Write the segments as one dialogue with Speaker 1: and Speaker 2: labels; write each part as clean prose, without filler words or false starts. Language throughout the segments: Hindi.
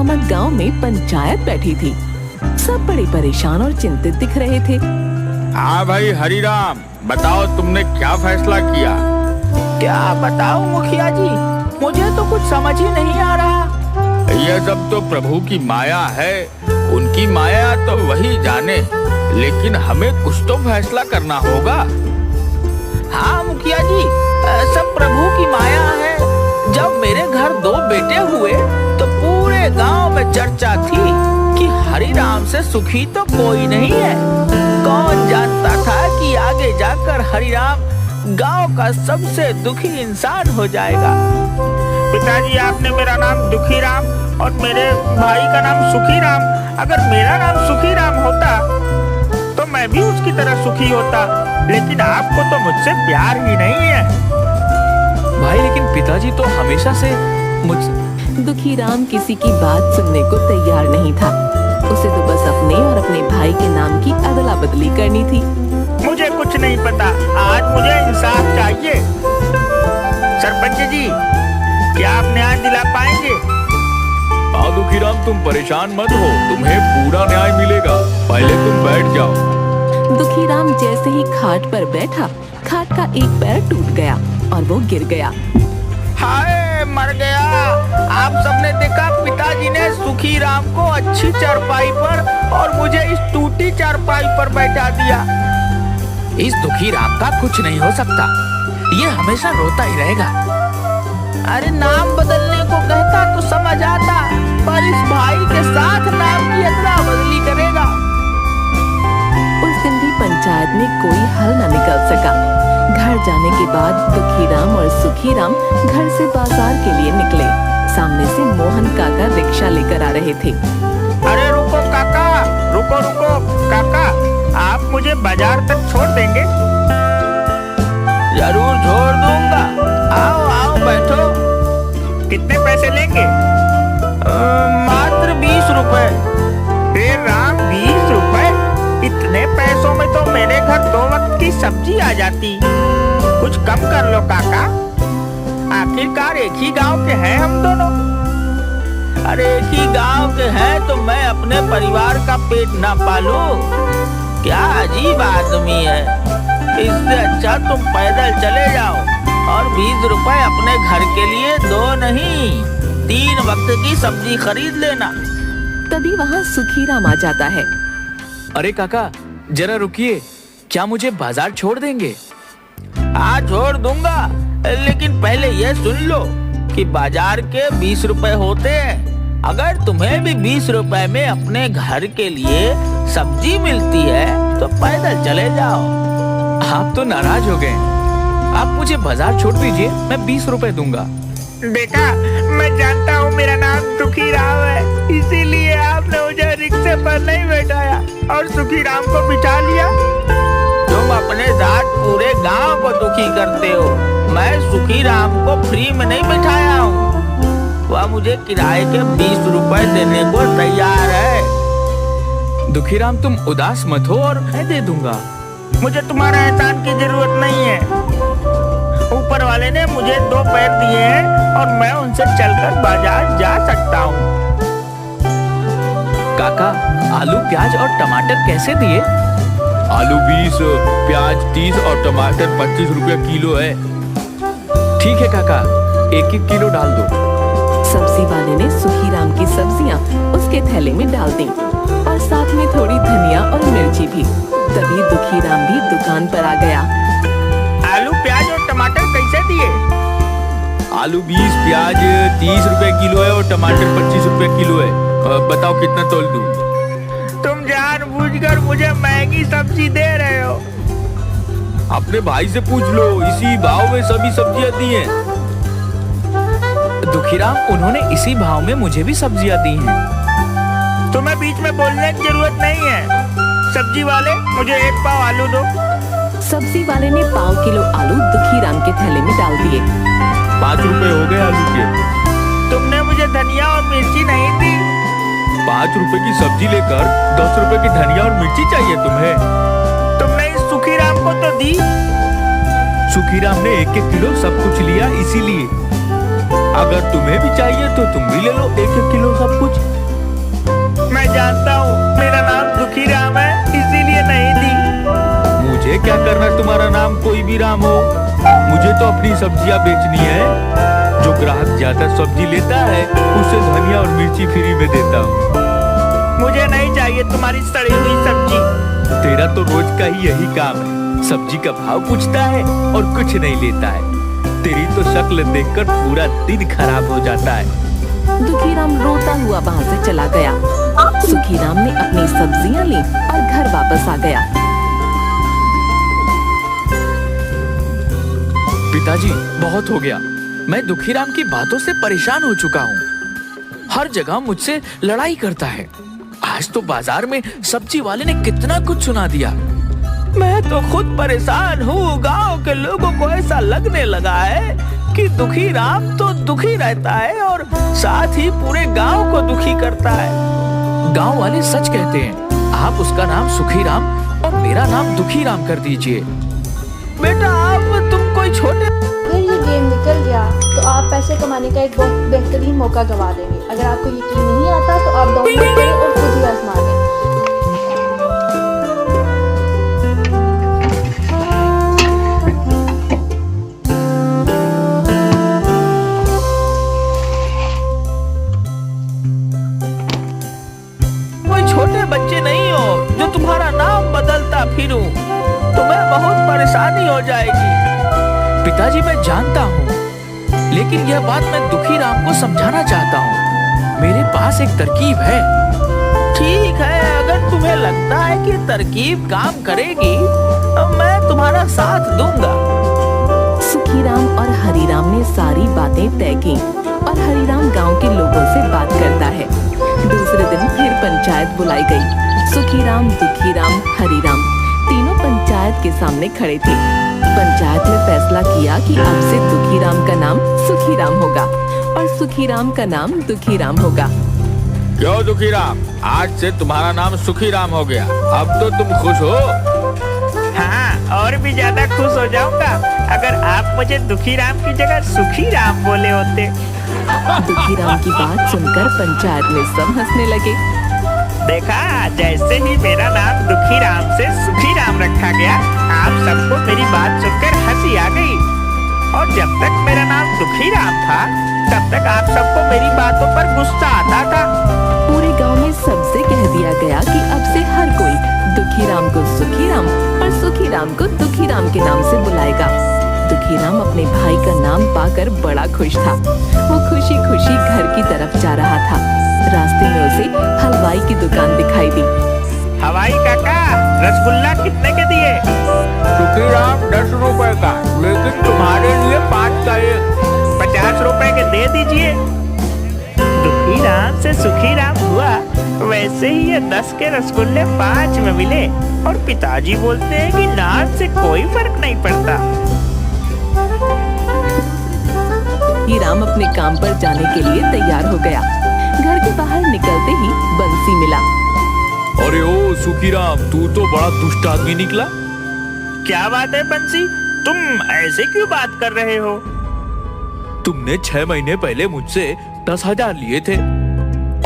Speaker 1: नामक गांव में पंचायत बैठी थी। सब बड़े परेशान और चिंतित दिख रहे थे।
Speaker 2: हाँ भाई हरिराम, बताओ तुमने क्या फैसला किया?
Speaker 3: क्या बताऊं मुखिया जी, मुझे तो कुछ समझ ही नहीं आ रहा।
Speaker 2: यह सब तो प्रभु की माया है, उनकी माया तो वही जाने, लेकिन हमें कुछ तो फैसला करना होगा।
Speaker 3: हाँ मुखिया जी, सब प्रभु की माया है। जब मेरे घर 2 बेटे हुए तो पूरे गांव में चर्चा थी कि हरिराम से सुखी तो कोई नहीं है। कौन जानता था कि आगे जाकर हरिराम गांव का सबसे दुखी इंसान हो जाएगा।
Speaker 4: पिताजी, आपने मेरा नाम दुखीराम और मेरे भाई का नाम सुखीराम। अगर मेरा नाम सुखीराम होता तो मैं भी उसकी तरह सुखी होता, लेकिन आपको तो मुझसे प्यार ही नहीं है।
Speaker 5: भाई लेकिन पिताजी तो हमेशा से मुझ
Speaker 1: दुखीराम किसी की बात सुनने को तैयार नहीं था। उसे तो बस अपने और अपने भाई के नाम की अदला बदली करनी थी।
Speaker 4: मुझे कुछ नहीं पता, आज मुझे इंसाफ चाहिए। सरपंच जी, क्या आप न्याय दिला पाएंगे?
Speaker 2: हाँ दुखीराम, तुम परेशान मत हो, तुम्हें पूरा न्याय मिलेगा। पहले तुम बैठ जाओ।
Speaker 1: दुखीराम जैसे ही खाट पर बैठा, खाट का एक पैर टूट गया और वो गिर गया।
Speaker 3: हाय, मर गया। आप सबने देखा, पिताजी ने सुखीराम को अच्छी चारपाई पर और मुझे इस टूटी चारपाई पर बैठा दिया।
Speaker 5: इस दुखीराम का कुछ नहीं हो सकता, ये हमेशा रोता ही रहेगा।
Speaker 3: अरे नाम बदलने को कहता तो समझ आता, पर इस भाई के साथ नाम की अदला बदली करेगा।
Speaker 1: उस दिन भी पंचायत में कोई हल न निकल सका। घर जाने के बाद दुखीराम और सुखीराम घर से बाजार के लिए निकले। सामने से मोहन काका रिक्शा लेकर आ रहे थे।
Speaker 4: अरे रुको काका, रुको काका, आप मुझे बाजार तक छोड़ देंगे?
Speaker 3: जरूर छोड़ दूंगा, आओ आओ बैठो।
Speaker 4: कितने पैसे लेंगे?
Speaker 3: मात्र 20 रुपए।
Speaker 4: हे राम, 20 रुपए? इतने पैसों में तो मेरे घर 2 वक्त की सब्जी आ जाती। कुछ कम कर लो काका, आखिरकार एक ही गांव के हैं हम दोनों।
Speaker 3: अरे एक ही गांव के हैं तो मैं अपने परिवार का पेट ना पालूं? क्या अजीब आदमी है। इससे अच्छा तुम पैदल चले जाओ और 20 रुपए अपने घर के लिए 2 नहीं 3 वक्त की सब्जी खरीद लेना।
Speaker 1: तभी वहाँ सुखीराम आ जाता है।
Speaker 5: अरे काका जरा रुकिए, क्या मुझे बाजार छोड़ देंगे?
Speaker 3: हाँ छोड़ दूंगा, लेकिन पहले ये सुन लो कि बाजार के 20 रुपए होते हैं। अगर तुम्हें भी 20 रुपए में अपने घर के लिए सब्जी मिलती है तो पैदल चले जाओ।
Speaker 5: आप तो नाराज हो गए, आप मुझे बाजार छोड़ दीजिए, मैं 20 रुपए दूंगा।
Speaker 4: बेटा, मैं जानता हूँ मेरा नाम दुखीराम है, इसीलिए आपने मुझे रिक्शे पर नहीं बैठाया और सुखीराम को बिठा लिया।
Speaker 3: तुम अपने साथ पूरे गांव को दुखी करते हो। मैं सुखीराम को फ्री में नहीं बिठाया हूँ, वह मुझे किराए के 20 रुपए देने को तैयार है।
Speaker 5: दुखीराम तुम उदास मत हो और मैं दे दूंगा।
Speaker 4: मुझे तुम्हारा एहसान की जरूरत नहीं है। ऊपर वाले ने मुझे 2 पैर दिए हैं और मैं उनसे चलकर बाजार जा सकता हूँ।
Speaker 5: काका आलू प्याज और टमाटर कैसे दिए?
Speaker 2: आलू 20, प्याज 30 और टमाटर 25 रुपया किलो है।
Speaker 5: ठीक है काका, 1-1 किलो डाल दो।
Speaker 1: सब्जी वाले ने सुखीराम की सब्जियां उसके थैले में डाल दी और साथ में थोड़ी धनिया और मिर्ची भी। तभी दुखीराम भी दुकान पर आ गया।
Speaker 4: आलू प्याज और टमाटर कैसे दिए?
Speaker 2: आलू 20, प्याज 30 रुपए किलो है और टमाटर 25 रुपए किलो है। बताओ कितना तोल दूं?
Speaker 4: तुम जानबूझकर मुझे महंगी सब्जी दे रहे हो।
Speaker 2: अपने भाई से पूछ लो, इसी भाव में सभी सब्जियां दी हैं।
Speaker 5: दुखीराम उन्होंने इसी भाव में मुझे भी सब्जियां दी हैं।
Speaker 4: तुम्हें बीच में बोलने की जरूरत नहीं है। सब्जी वाले, मुझे 1 पाव आलू दो।
Speaker 1: सब्जी वाले ने 1 किलो आलू दुखीराम के थैले में डाल दिए।
Speaker 2: 5 रुपए हो गए आलू के।
Speaker 4: तुमने मुझे धनिया और मिर्ची नहीं दी।
Speaker 2: 5 रुपए की सब्जी लेकर 10 रुपए की धनिया और मिर्ची चाहिए तुम्हें?
Speaker 4: तुमने इस सुखीराम को तो दी।
Speaker 2: सुखीराम ने 1-1 किलो सब कुछ लिया, इसीलिए। अगर तुम्हें भी चाहिए तो तुम भी ले लो 1-1 किलो सब कुछ।
Speaker 4: जानता हूँ मेरा नाम दुखी राम है, इसीलिए नहीं दी।
Speaker 2: मुझे क्या करना तुम्हारा नाम कोई भी राम हो, मुझे तो अपनी सब्जियां बेचनी है। जो ग्राहक ज्यादा सब्जी लेता है उसे धनिया और मिर्ची फ्री में देता हूँ।
Speaker 4: मुझे नहीं चाहिए तुम्हारी सड़ी हुई सब्जी।
Speaker 2: तेरा तो रोज का ही यही काम है, सब्जी का भाव पूछता है और कुछ नहीं लेता है। तेरी तो शक्ल देखकर पूरा दिन खराब हो जाता है।
Speaker 1: दुखीराम रोता हुआ वहाँ से चला गया। सुखीराम ने अपनी सब्जियां ली और घर वापस आ गया।
Speaker 5: पिताजी बहुत हो गया, मैं दुखीराम की बातों से परेशान हो चुका हूँ। हर जगह मुझसे लड़ाई करता है। आज तो बाजार में सब्जी वाले ने कितना कुछ सुना दिया। मैं तो खुद परेशान हूँ। गांव के लोगों को ऐसा लगने लगा है कि दुखीराम तो दुखी रहता है और साथ ही पूरे गांव को दुखी करता है। गांव वाले सच कहते हैं। आप उसका नाम सुखीराम और मेरा नाम दुखीराम कर दीजिए। बेटा आप तुम कोई छोटे
Speaker 6: अगर ये गेम निकल गया तो आप पैसे कमाने का एक बहुत बेहतरीन मौका गवा देंगे। अगर आपको यकीन नहीं आता तो आप डाउनलोड करें और खुद ही आजमा लें।
Speaker 3: कोई छोटे बच्चे नहीं हो जो तुम्हारा नाम बदलता फिरूं, तुम्हें बहुत परेशानी हो जाएगी।
Speaker 5: पिताजी मैं जानता हूँ, लेकिन यह बात मैं दुखीराम को समझाना चाहता हूँ। मेरे पास एक तरकीब है।
Speaker 3: ठीक है, अगर तुम्हें लगता है कि तरकीब काम करेगी तो मैं तुम्हारा साथ दूंगा।
Speaker 1: सुखीराम और हरीराम ने सारी बातें तय की और हरीराम गांव के लोगों से बात करता है। दूसरे दिन फिर पंचायत बुलाई गई। सुखीराम, दुखीराम, हरीराम तीनों पंचायत के सामने खड़े थे। पंचायत ने फैसला किया कि अब से दुखीराम का नाम सुखीराम होगा और सुखीराम का नाम दुखीराम होगा।
Speaker 2: क्यों दुखीराम, आज से तुम्हारा नाम सुखीराम हो गया। अब तो तुम खुश हो?
Speaker 4: हाँ, और भी ज्यादा खुश हो जाऊंगा अगर आप मुझे दुखी राम की जगह सुखी राम बोले होते।
Speaker 1: दुखीराम की बात सुनकर पंचायत में सब हंसने लगे।
Speaker 4: देखा, जैसे ही मेरा नाम दुखी राम से सुखी राम रखा गया, आप सबको मेरी बात सुनकर हंसी आ गई। और जब तक मेरा नाम दुखी राम था तब तक आप सबको मेरी बातों पर गुस्सा आता था।
Speaker 1: पूरे गांव में सबसे कह दिया गया कि अब से हर कोई दुखीराम को सुखीराम और सुखीराम को दुखीराम के नाम से बुलाएगा। दुखीराम अपने भाई का नाम पाकर बड़ा खुश था। वो खुशी खुशी घर की तरफ जा रहा था। रास्ते में उसे हलवाई की दुकान दिखाई दी।
Speaker 4: हवाई काका, रसगुल्ला कितने के दिए?
Speaker 2: सुखीराम 10 रुपए का, लेकिन तुम्हारे लिए 5 का एक।
Speaker 4: 50 रुपए के दे दीजिए। दुखी राम से सुखी राम हुआ, वैसे ही ये 10 के रसगुल्ले 5 में मिले। और पिताजी बोलते हैं कि नाच से कोई फर्क नहीं पड़ता।
Speaker 1: दुखीराम अपने काम पर जाने के लिए तैयार हो गया। घर के बाहर निकलते ही बंसी मिला।
Speaker 2: अरे ओ सुखीराम, तू तो बड़ा दुष्ट आदमी निकला।
Speaker 4: क्या बात है बंसी, तुम ऐसे क्यों बात कर रहे हो?
Speaker 5: तुमने 6 महीने पहले मुझसे 10,000 लिए थे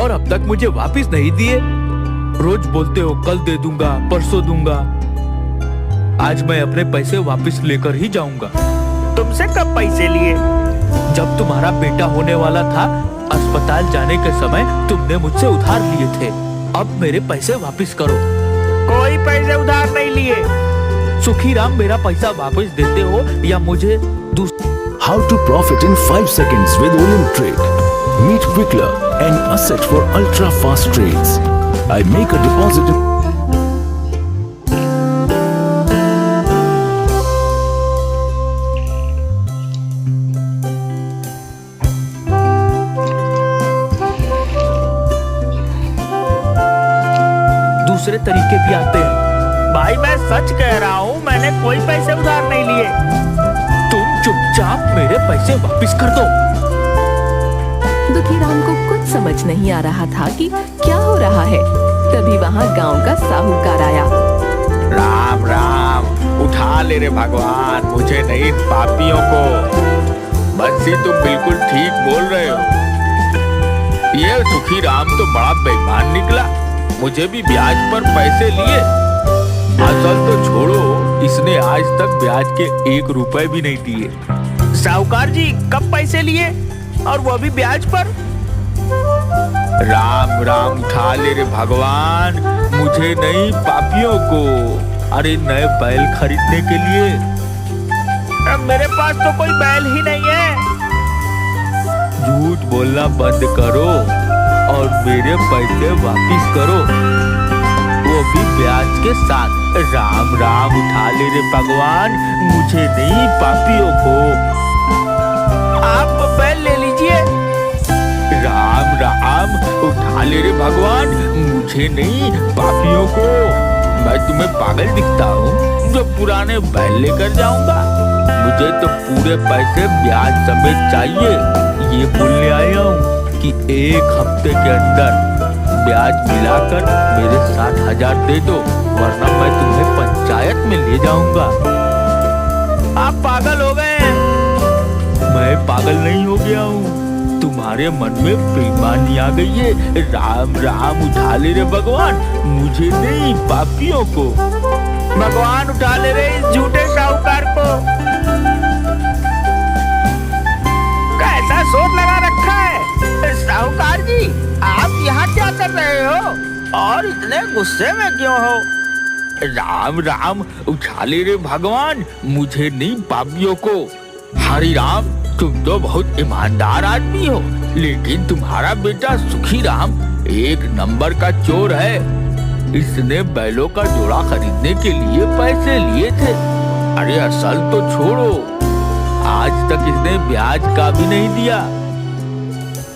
Speaker 5: और अब तक मुझे वापस नहीं दिए। रोज बोलते हो कल दे दूंगा, परसों दूंगा। आज मैं अपने पैसे वापस लेकर ही जाऊंगा।
Speaker 4: तुमसे कब पैसे लिए?
Speaker 5: जब तुम्हारा बेटा होने वाला था, अस्पताल जाने के समय तुमने मुझसे उधार लिए थे। अब मेरे पैसे वापस करो।
Speaker 4: कोई पैसे उधार नहीं लिए।
Speaker 5: सुखीराम, मेरा पैसा वापस देते हो या मुझे
Speaker 7: How to profit in 5 seconds with Olymp Trade. Meet Quickler, an asset for ultra fast trades. I make a deposit.
Speaker 5: दूसरे तरीके भी आते हैं।
Speaker 4: भाई मैं सच कह रहा हूँ, मैंने कोई पैसे उधार नहीं लिए।
Speaker 5: तुम चुपचाप मेरे पैसे वापस कर दो।
Speaker 1: दुखीराम को कुछ समझ नहीं आ रहा था कि क्या हो रहा है। तभी वहाँ गांव का साहूकार आया।
Speaker 2: राम राम, उठा ले रे भगवान, मुझे नहीं इन पापियों को। बंसी, तुम बिल्कुल ठीक बोल रहे हो। ये सुखीराम तो बड़ा बेईमान निकला। मुझे भी ब्याज पर पैसे लिए। असल तो छोड़ो, इसने आज तक ब्याज के 1 रुपए भी नहीं दिए।
Speaker 3: साहूकार जी कब पैसे लिए और वो भी ब्याज पर?
Speaker 2: राम राम उठा ले रे भगवान, मुझे नहीं पापियों को। अरे नए बैल खरीदने के लिए।
Speaker 4: अब मेरे पास तो कोई बैल ही नहीं है।
Speaker 2: झूठ बोलना बंद करो और मेरे पैसे वापिस करो, वो भी ब्याज के साथ। राम राम उठा ले रे भगवान, मुझे नहीं पापियों को।
Speaker 3: आप बैल ले लीजिए।
Speaker 2: राम राम उठा ले रे भगवान, मुझे नहीं पापियों को। मैं तुम्हें पागल दिखता हूँ जो पुराने बैल लेकर जाऊंगा? मुझे तो पूरे पैसे ब्याज समेत चाहिए। ये बोलने आया हूँ कि 1 हफ्ते के अंदर ब्याज मिलाकर मेरे 60,000 दे दो, वरना मैं तुम्हें पंचायत में ले जाऊंगा।
Speaker 3: आप पागल हो गए हैं।
Speaker 2: मैं पागल नहीं हो गया हूँ, तुम्हारे मन में बेईमानी आ गई है। राम राम उठा ले रे भगवान, मुझे नहीं पापियों को।
Speaker 4: भगवान उठा ले रहे इस झूठे साहूकार को। कैसा शोर लगा रखा है?
Speaker 3: साहूकार जी आप यहाँ क्या कर रहे हो और इतने गुस्से में क्यों हो?
Speaker 2: राम राम उठा ले रे भगवान, मुझे नहीं पापियों को। हरि राम, तुम तो बहुत ईमानदार आदमी हो, लेकिन तुम्हारा बेटा सुखी राम 1 नंबर का चोर है। इसने बैलों का जोड़ा खरीदने के लिए पैसे लिए थे। अरे असल तो छोड़ो, आज तक इसने ब्याज का भी नहीं दिया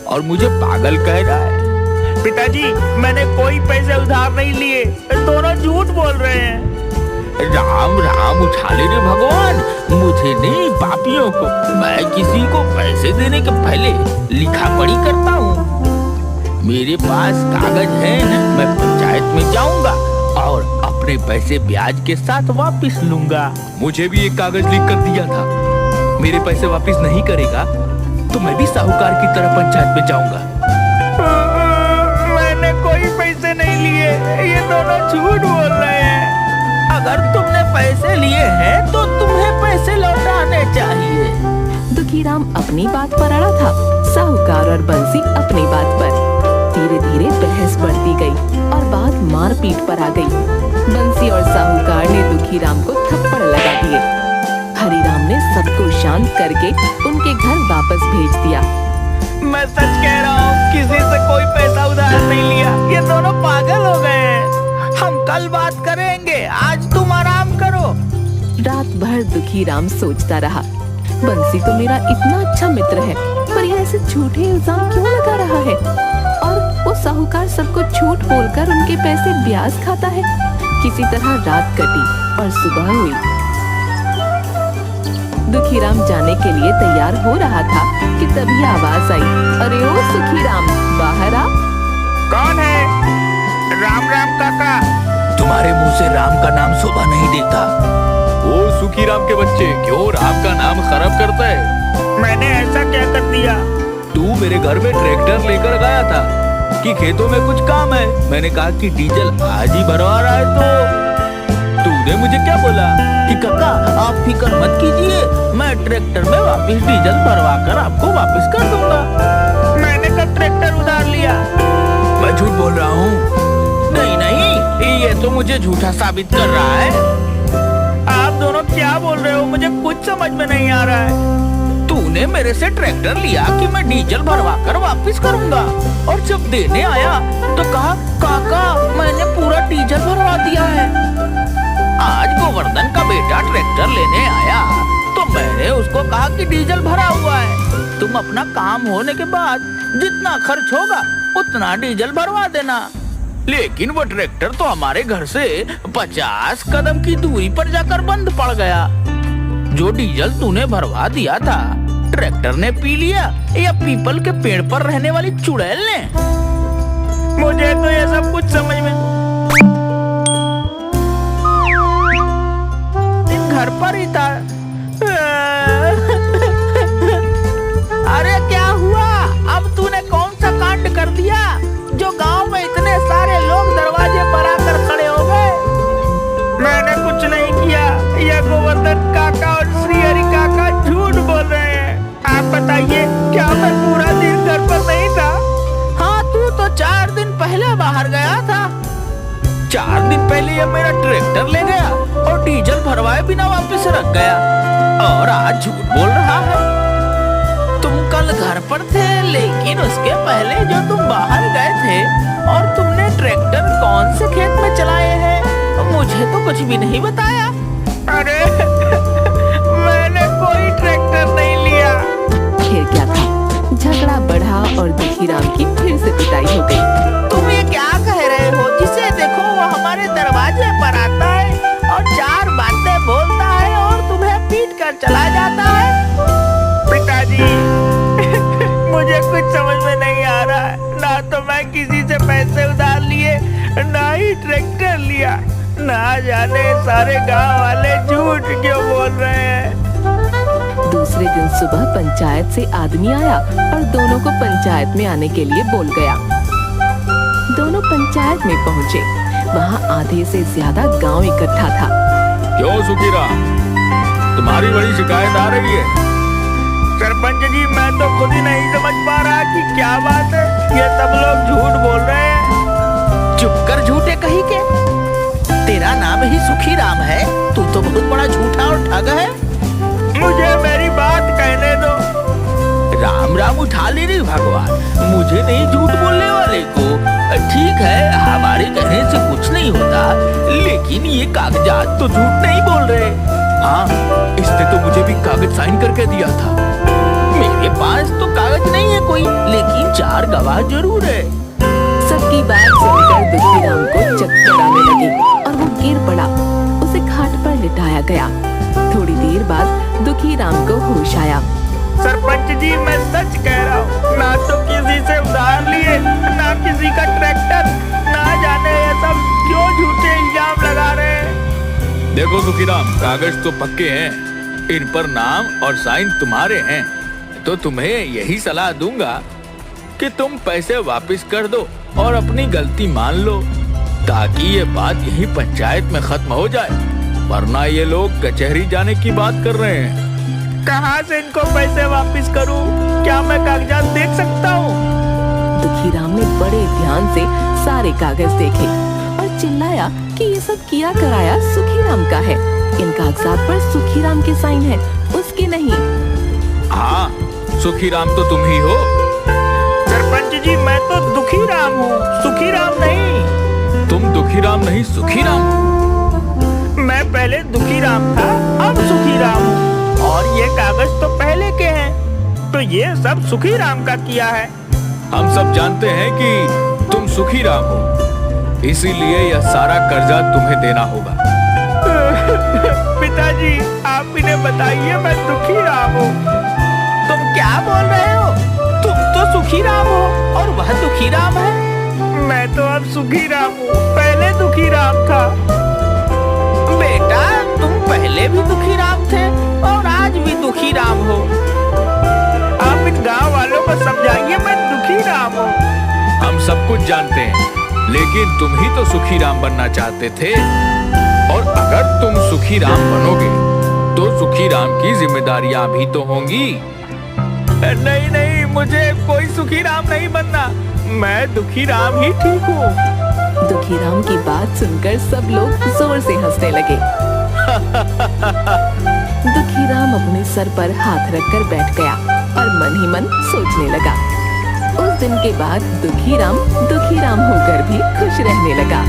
Speaker 2: और मुझे पागल कह रहा है।
Speaker 4: पिताजी मैंने कोई पैसे उधार नहीं लिए, दोनों झूठ बोल रहे हैं।
Speaker 2: राम राम उठा ले रे भगवान, मुझे नहीं पापियों को। मैं किसी को पैसे देने के पहले लिखा पढ़ी करता हूँ। मेरे पास कागज है, मैं पंचायत में जाऊंगा और अपने पैसे ब्याज के साथ वापस लूंगा।
Speaker 5: मुझे भी एक कागज लिख कर दिया था, मेरे पैसे वापस नहीं करेगा तो मैं भी साहूकार की तरह पंचायत में जाऊंगा।
Speaker 4: मैंने कोई पैसे नहीं लिए, ये दोनों झूठ बोल रहे हैं।
Speaker 3: अगर तुमने पैसे लिए हैं तो तुम्हें पैसे लौटाने चाहिए।
Speaker 1: दुखीराम अपनी बात पर अड़ा था, साहूकार और बंसी अपनी बात पर। धीरे धीरे बहस बढ़ती गई और बात मारपीट पर आ गई। बंसी और साहूकार ने दुखीराम को थप्पड़ लगा दिए। हरिराम ने सबको शांत करके उनके घर वापस भेज दिया।
Speaker 3: मैं सच कह रहा हूँ, किसी से कोई पैसा उधार नहीं लिया। ये दोनों पागल हो गए हैं। हम कल बात करेंगे, आज तुम आराम करो।
Speaker 1: रात भर दुखीराम सोचता रहा, बंसी तो मेरा इतना अच्छा मित्र है, पर यह ऐसे झूठे इल्जाम क्यों लगा रहा है? और वो साहूकार सबको झूठ बोलकर उनके पैसे ब्याज खाता है। किसी तरह रात कटी और सुबह हुई। दुखीराम जाने के लिए तैयार हो रहा था कि तभी आवाज आई, अरे ओ सुखीराम, बाहर आ।
Speaker 4: कौन है? राम राम काका।
Speaker 5: तुम्हारे मुंह से राम का नाम शोभा नहीं देता।
Speaker 2: ओ सुखी राम के बच्चे, क्यों राम का नाम खराब करता है?
Speaker 4: मैंने ऐसा क्या कर दिया?
Speaker 2: तू मेरे घर में ट्रैक्टर लेकर गया था कि खेतों में कुछ काम है। मैंने कहा कि डीजल आज ही भरवा रहा है तो तूने मुझे क्या बोला
Speaker 3: कि काका आप फिक्र मत कीजिए, मैं ट्रैक्टर में वापस डीजल भरवा कर आपको वापस कर दूंगा।
Speaker 4: मैंने कब ट्रैक्टर उधार लिया?
Speaker 5: मैं झूठ बोल रहा हूँ।
Speaker 3: नहीं नहीं, ये तो मुझे झूठा साबित कर रहा है।
Speaker 4: आप दोनों क्या बोल रहे हो? मुझे कुछ समझ में नहीं आ रहा है।
Speaker 3: तूने मेरे से ट्रैक्टर लिया कि मैं डीजल भरवा कर वापस करूंगा, और जब देने आया तो कहा काका मैंने पूरा डीजल भरवा दिया है। आज गोवर्धन का बेटा ट्रैक्टर लेने आया तो मैंने उसको कहा कि डीजल भरा हुआ है, तुम अपना काम होने के बाद जितना खर्च होगा उतना डीजल भरवा देना। लेकिन वो ट्रैक्टर तो हमारे घर से 50 कदम की दूरी पर जाकर बंद पड़ गया। जो डीजल तूने भरवा दिया था ट्रैक्टर ने पी लिया या पीपल के पेड़ पर रहने वाली चुड़ैल ने?
Speaker 4: मुझे तो ये सब कुछ समझ में।
Speaker 3: घर पर ही था। अरे क्या हुआ? अब तूने कौन सा कांड कर दिया जो गांव में इतने सारे लोग पहले ये मेरा ट्रैक्टर ले गया और डीजल भरवाए बिना वापस रख गया, और आज झूठ बोल रहा है। तुम कल घर पर थे, लेकिन उसके पहले जो तुम बाहर गए थे और तुमने ट्रैक्टर कौन से खेत में चलाए हैं, मुझे तो कुछ भी नहीं बताया।
Speaker 4: अरे मैंने कोई ट्रैक्टर नहीं लिया।
Speaker 1: फिर क्या था, झगड़ा बढ़ा और दुखीराम की फिर से पिटाई हो गई।
Speaker 3: तुम ये क्या कह रहे हो? जिसे देखो वो हमारे दरवाजे पर आता है और चार बातें बोलता है और तुम्हें पीट कर चला जाता है।
Speaker 4: पिताजी मुझे कुछ समझ में नहीं आ रहा है। ना तो मैं किसी से पैसे उधार लिए, ना ही ट्रैक्टर लिया। ना जाने सारे गांव वाले झूठ क्यों बोल रहे हैं।
Speaker 1: दूसरे दिन सुबह पंचायत से आदमी आया और दोनों को पंचायत में आने के लिए बोल गया। दोनों पंचायत में पहुँचे। वहाँ आधे से ज्यादा गांव इकट्ठा था।
Speaker 2: क्यों सुखीराम, तुम्हारी बड़ी शिकायत आ रही है?
Speaker 4: सरपंच जी, मैं तो खुद ही नहीं समझ पा रहा कि क्या बात है। ये सब लोग झूठ बोल रहे हैं।
Speaker 3: चुप कर झूठे कहीं के। तेरा नाम ही सुखीराम है, तू तो बहुत बड़ा झूठा और ठग है।
Speaker 4: मुझे मेरी बात कहने दो।
Speaker 3: राम राम उठा ले रे भगवान, मुझे नहीं झूठ बोलने वाले को। ठीक है, हमारे कहने से कुछ नहीं होता, लेकिन ये कागजात तो झूठ नहीं बोल रहे।
Speaker 5: हाँ, इसने तो मुझे भी कागज साइन करके दिया था।
Speaker 3: मेरे पास तो कागज नहीं है कोई, लेकिन चार गवाह जरूर है।
Speaker 1: सबकी बात सुनकर दुखीराम को चक्कर आने लगे और वो गिर पड़ा। उसे खाट पर लिटाया गया। थोड़ी देर बाद दुखीराम को होश आया।
Speaker 4: सरपंच जी, मैं सच कह रहा हूँ। ना तो किसी से उधार लिए, ना किसी का ट्रैक्टर। ना जाने ये सब क्यों झूठे इल्जाम लगा रहे हैं।
Speaker 2: देखो सुखीराम, कागज तो पक्के हैं, इन पर नाम और साइन तुम्हारे हैं। तो तुम्हें यही सलाह दूंगा कि तुम पैसे वापस कर दो और अपनी गलती मान लो, ताकि ये बात यही पंचायत में खत्म हो जाए। वरना ये लोग कचहरी जाने की बात कर रहे हैं।
Speaker 4: कहाँ से इनको पैसे वापस करूं? क्या मैं कागजात देख सकता हूँ?
Speaker 1: दुखीराम ने बड़े ध्यान से सारे कागज देखे और चिल्लाया कि ये सब किया कराया सुखीराम का है। इन कागजात पर सुखीराम के साइन है, उसके नहीं।
Speaker 2: हाँ, सुखीराम तो तुम ही हो।
Speaker 4: सरपंच जी, मैं तो दुखीराम हूँ, सुखीराम नहीं।
Speaker 2: तुम दुखीराम नहीं, सुखीराम हो।
Speaker 4: मैं पहले दुखीराम था, अब सुखीराम हूँ। और ये कागज तो पहले के हैं, तो ये सब सुखीराम का किया है।
Speaker 2: हम सब जानते हैं कि तुम सुखीराम हो, इसीलिए यह सारा कर्जा तुम्हें देना होगा।
Speaker 4: पिताजी, आप इन्हें बताइए मैं दुखीराम हूँ।
Speaker 3: तुम क्या बोल रहे हो? तुम तो सुखीराम हो और वह दुखीराम है।
Speaker 4: मैं तो अब सुखीराम हूँ, पहले दुखीराम था।
Speaker 3: बेटा, तुम पहले भी दुखीराम थे और आज भी दुखीराम हो।
Speaker 4: आप इन गांव वालों को समझाइए मैं दुखीराम हूँ।
Speaker 2: हम सब कुछ जानते हैं, लेकिन तुम ही तो सुखीराम बनना चाहते थे। और अगर तुम सुखीराम बनोगे तो सुखीराम की जिम्मेदारियां भी तो होंगी।
Speaker 4: नहीं नहीं, मुझे कोई सुखीराम नहीं बनना। मैं दुखीराम ही ठीक हूँ।
Speaker 1: दुखीराम की बात सुनकर सब लोग जोर से हंसने लगे। दुखीराम अपने सर पर हाथ रखकर बैठ गया और मन ही मन सोचने लगा। उस दिन के बाद दुखीराम होकर भी खुश रहने लगा।